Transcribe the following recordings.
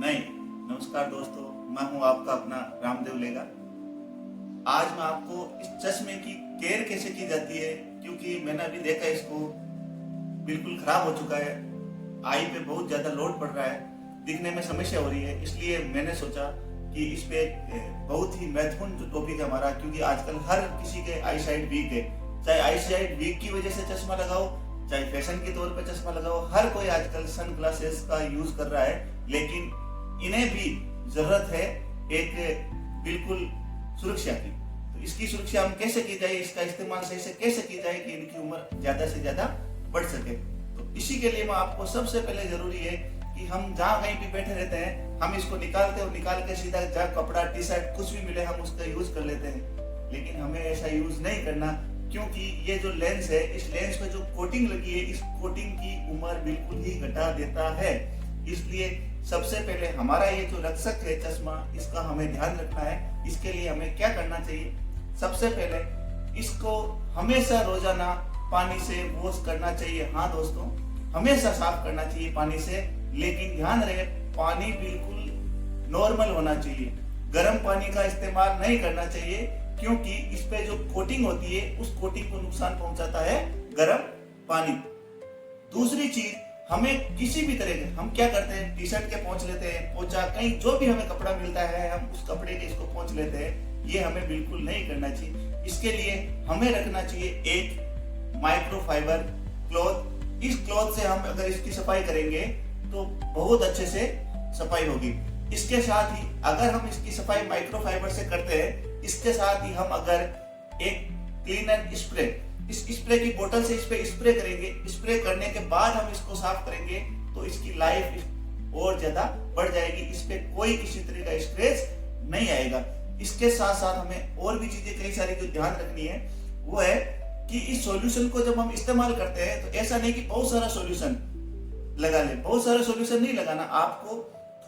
नहीं। नमस्कार दोस्तों, मैं हूं आपका अपना रामदेव लेगा। आज मैं आपको इस चश्मे की केयर कैसे की जाती है, क्योंकि मैंने अभी देखा इसको बिल्कुल खराब हो चुका है। आई पे बहुत ज्यादा लोड पड़ रहा है, दिखने में समस्या हो रही है। इसलिए मैंने सोचा कि इस पे बहुत ही महत्वपूर्ण जो टॉपिक है हमारा, क्योंकि आजकल हर किसी के आई साइड वीक है। चाहे आई साइड वीक की वजह से चश्मा लगाओ, चाहे फैशन के तौर पे चश्मा लगाओ, हर कोई आजकल सन ग्लासेस का यूज कर रहा है। लेकिन इन्हें भी जरूरत है एक बिल्कुल सुरक्षा की। तो इसकी सुरक्षा हम कैसे की जाए, इसका इस्तेमाल सही से कैसे की जाए कि इनकी उम्र ज्यादा से ज्यादा बढ़ सके। तो इसी के लिए मैं आपको सबसे पहले जरूरी है कि हम जहाँ कहीं भी बैठे रहते हैं, हम इसको निकालते और निकाल के सीधा जहाँ कपड़ा टी शर्ट कुछ भी मिले हम उसका यूज कर लेते हैं। लेकिन हमें ऐसा यूज नहीं करना, क्योंकि ये जो लेंस है, इस लेंस पे जो कोटिंग लगी है, इस कोटिंग की उम्र बिल्कुल ही घटा देता है। इसलिए सबसे पहले हमारा ये जो रक्षक है चश्मा, इसका हमें ध्यान रखना है। इसके लिए हमें क्या करना चाहिए? सबसे पहले इसको हमेशा रोजाना पानी से वॉश करना चाहिए। हाँ दोस्तों, हमेशा साफ करना चाहिए पानी से। लेकिन ध्यान रहे, पानी बिल्कुल नॉर्मल होना चाहिए। गर्म पानी का इस्तेमाल नहीं करना चाहिए, क्योंकि इस पे जो कोटिंग होती है उस कोटिंग को नुकसान पहुंचाता है गर्म पानी। दूसरी चीज, हमें किसी भी तरह के, हम क्या करते हैं, टी शर्ट के पोंछ लेते हैं, पोंछा कहीं जो भी हमें कपड़ा मिलता है हम उस कपड़े के इसको पोंछ लेते हैं। ये हमें बिल्कुल नहीं करना चाहिए। इसके लिए हमें रखना चाहिए एक माइक्रोफाइबर क्लॉथ। इस क्लॉथ से हम अगर इसकी सफाई करेंगे तो बहुत अच्छे से सफाई होगी। इसके साथ ही अगर हम इसकी सफाई माइक्रोफाइबर से करते हैं, इसके साथ ही हम अगर एक क्लीनर स्प्रे, इस स्प्रे की बोतल से इस पे स्प्रे करेंगे, स्प्रे करने के बाद हम इसको साफ करेंगे तो इसकी लाइफ और ज्यादा बढ़ जाएगी। इस पे कोई किसी तरह का स्क्रैच नहीं आएगा। इसके साथ साथ हमें और भी चीजें कई सारी जो ध्यान रखनी है, वो है कि इस सॉल्यूशन को जब हम इस्तेमाल करते हैं तो ऐसा नहीं कि बहुत सारा सॉल्यूशन लगा ले। बहुत सारा सॉल्यूशन नहीं लगाना, आपको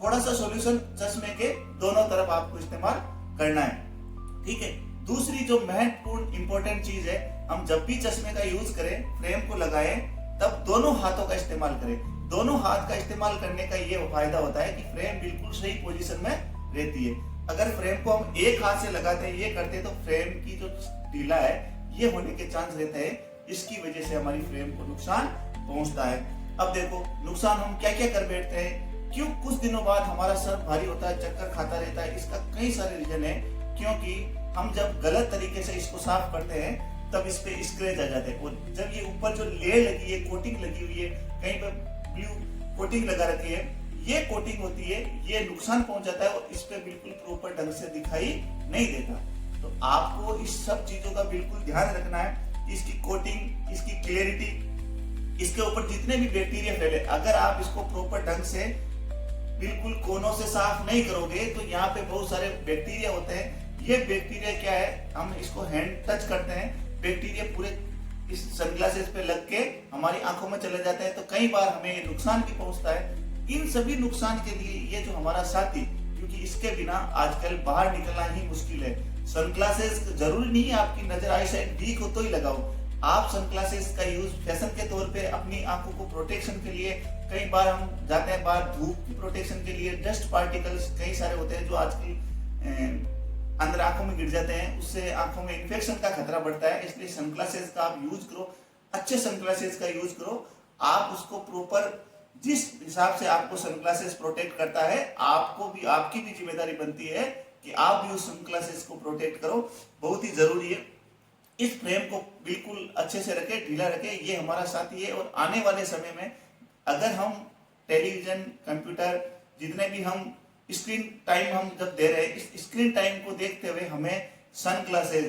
थोड़ा सा सॉल्यूशन चश्मे के दोनों तरफ आपको इस्तेमाल करना है। ठीक है। दूसरी जो महत्वपूर्ण इंपॉर्टेंट चीज है, हम जब भी चश्मे का यूज करें, फ्रेम को लगाएं, तब दोनों हाथों का इस्तेमाल करें। दोनों हाथ का इस्तेमाल करने का ये फायदा होता है कि फ्रेम बिल्कुल सही पोजीशन में रहती है। अगर फ्रेम को हम एक हाथ से लगाते हैं, ये करते हैं, तो फ्रेम की जो ढीला है ये होने के चांस रहते हैं। इसकी वजह से हमारी फ्रेम को नुकसान पहुंचता है। अब देखो, नुकसान हम क्या क्या कर बैठते हैं। क्यों कुछ दिनों बाद हमारा सर भारी होता है, चक्कर खाता रहता है। इसका कई सारे रीजन है, क्योंकि हम जब गलत तरीके से इसको साफ करते हैं तब इस पे स्क्रैच आ जाते हैं। और जब ये ऊपर जो लेयर लगी है, कोटिंग लगी हुई है, कहीं पर ब्लू कोटिंग लगा रखी है, ये कोटिंग होती है, ये नुकसान पहुंचाता है और इस पे बिल्कुल प्रॉपर ढंग से दिखाई नहीं देता। तो आपको इस सब चीजों का बिल्कुल ध्यान रखना है। इसकी कोटिंग, इसकी क्लियरिटी, इसके ऊपर जितने भी बैक्टीरिया फैले, अगर आप इसको प्रॉपर ढंग से बिल्कुल कोनों से साफ नहीं करोगे तो यहाँ पे बहुत सारे बैक्टीरिया होते हैं। ये बैक्टीरिया क्या है, हम इसको हैंड टच करते हैं, बैक्टीरिया पूरे इस सनग्लासेस पे लग के हमारी आंखों में चले जाते हैं, तो कई बार हमें नुकसान भी पहुंचता है। इन सभी नुकसान के लिए ये जो हमारा साथी, क्योंकि इसके बिना आजकल बाहर निकलना ही मुश्किल है। सनग्लासेस जरूरी नहीं है आपकी नजर आई साइड वीक हो तो ही लगाओ। आप सनग्लासेस का यूज फैशन के तौर पे अपनी आंखों को प्रोटेक्शन के लिए, कई बार हम जाते हैं बाहर धूप की प्रोटेक्शन के लिए, डस्ट पार्टिकल्स कई सारे होते हैं जो आजकल अंदर आंखों में गिर जाते हैं, उससे आंखों में इन्फेक्शन का खतरा बढ़ता है। इसलिए सनग्लासेस का आप यूज करो, अच्छे सनग्लासेस का यूज करो। आप उसको प्रॉपर, जिस हिसाब से आपको सनग्लासेस प्रोटेक्ट करता है, आपको भी, आपकी भी जिम्मेदारी बनती है कि आप भी उस सनग्लासेस को प्रोटेक्ट करो। बहुत ही जरूरी है। इस फ्रेम को बिल्कुल अच्छे से रखे, ढीला रखे, ये हमारा साथी है। और आने वाले समय में अगर हम टेलीविजन, कंप्यूटर, जितने भी हम स्क्रीन टाइम हम जब दे रहे हैं, इस स्क्रीन टाइम को देखते हुए हमें सनग्लासेस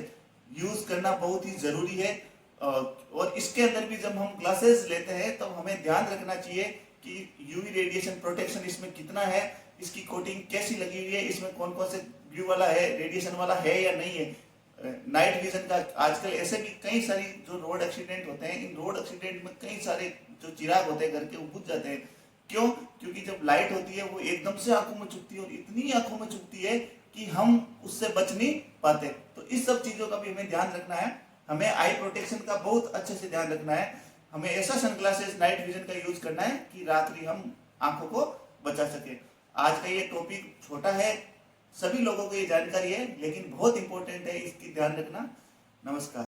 यूज करना बहुत ही जरूरी है। और इसके अंदर भी जब हम ग्लासेस लेते हैं तब हमें ध्यान रखना चाहिए कि यूवी रेडिएशन प्रोटेक्शन इसमें कितना है, इसकी कोटिंग कैसी लगी हुई है, इसमें कौन कौन से ब्लू वाला है, रेडिएशन वाला है या नहीं है। नाइट विजन का आजकल ऐसे भी कई सारी जो रोड एक्सीडेंट होते हैं, इन रोड एक्सीडेंट में कई सारे जो चिराग होते हैं घर के, वो बुझ जाते हैं। क्यों? क्योंकि जब लाइट होती है वो एकदम से आंखों में चुभती है, और इतनी आंखों में चुभती है कि हम उससे बच नहीं पाते। तो इस सब चीजों का भी हमें ध्यान रखना है। हमें आई प्रोटेक्शन का बहुत अच्छे से ध्यान रखना है। हमें ऐसा सनग्लासेस नाइट विजन का यूज करना है कि रात्रि हम आंखों को बचा सके। आज का ये टॉपिक छोटा है, सभी लोगों को ये जानकारी है, लेकिन बहुत इंपॉर्टेंट है, इसकी ध्यान रखना। नमस्कार।